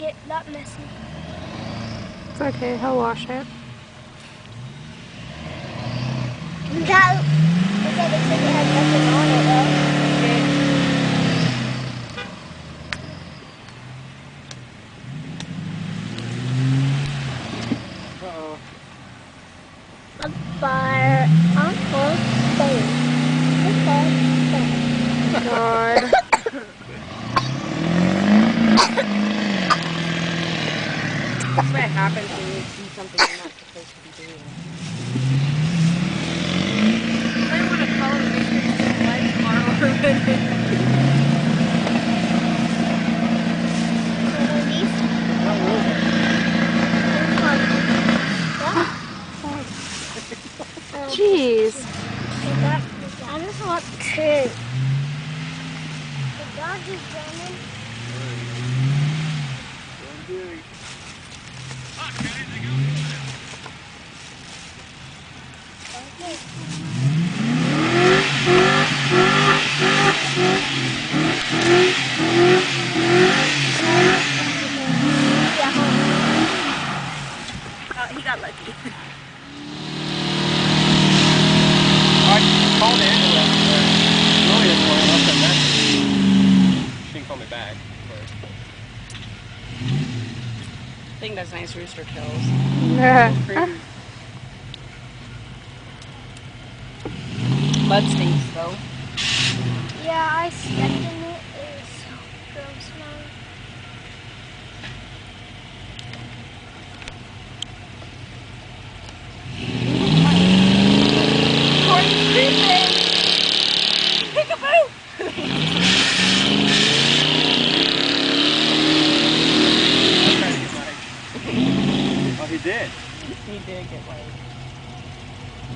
get that messy. It's okay, he'll wash it. That looks like it has nothing on it though. Fire Uncle Stone. God. That's what happens when you do something you're not supposed to be doing. I want to call it a live tomorrow. Jeez. I just want two. The dog is running. He got lucky. I called Angela earlier for her, left a message. She didn't call me back. I think that's nice rooster kills. Mud stinks though. Yeah, I stepped in it. It was so gross, man. Corey's creeping! Peekaboo! Oh, he did? He did get light.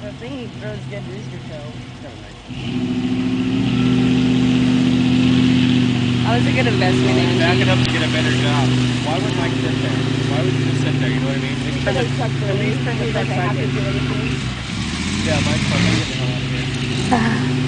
The thing throws good rooster kills. That was a good investment, Angie. Back it up to get a better job. Why would Mike sit there? Why would you just sit there? You know what I mean? At least turn the truck back in. Yeah, Mike's probably getting the hell out of here.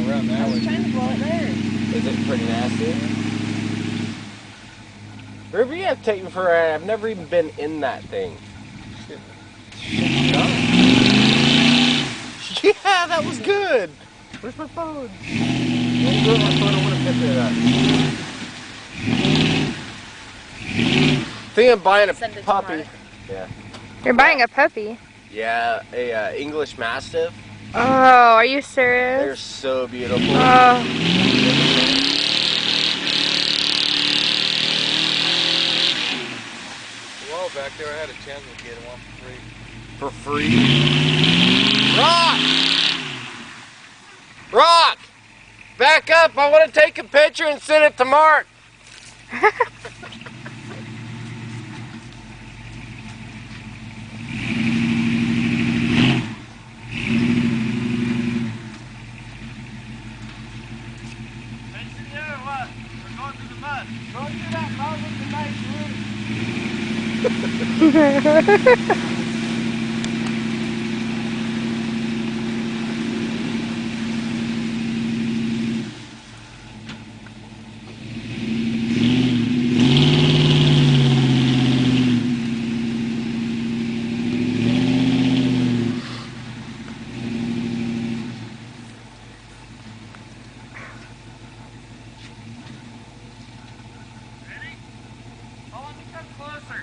around that I was way. trying to blow it there. Is it pretty nasty? Ruby, you have to take me for a ride. I've never even been in that thing. Yeah, that was good. Where's my phone? Where's my phone? I want to pick it up. I think I'm buying a Send it to puppy. Mark. Yeah. You're buying a puppy. Yeah, a English Mastiff. Oh, are you They're serious? so beautiful. Oh, Well, back there, I had a chance to get one for free. For free. Rock! Rock! Back up! I want to take a picture and send it to Mark. Going through that mud with the nice route. I want to come closer.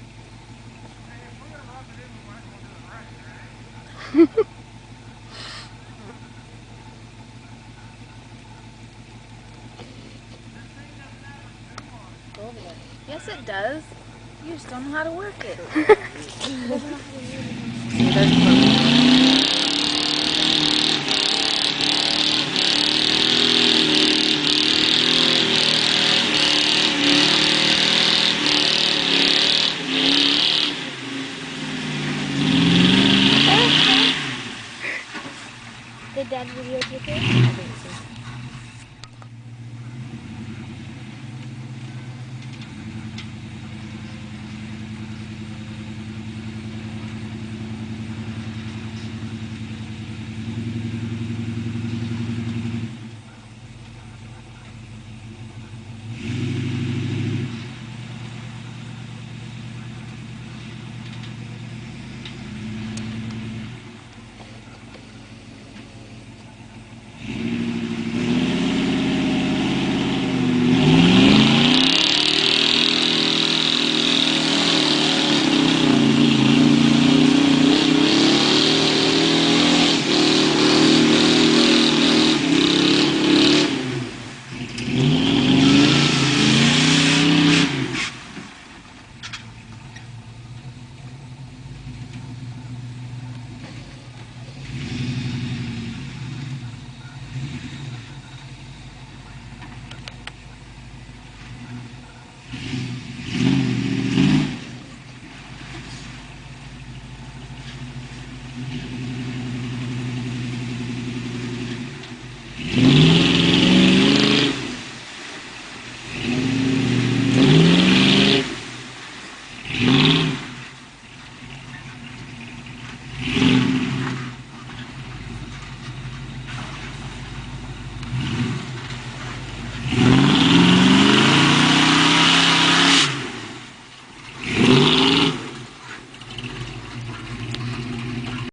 If we're going to rub it in, we might as well do it right, right? Go over there. Yes, it does. You just don't know how to work it. Did Dad videotape it? I think so.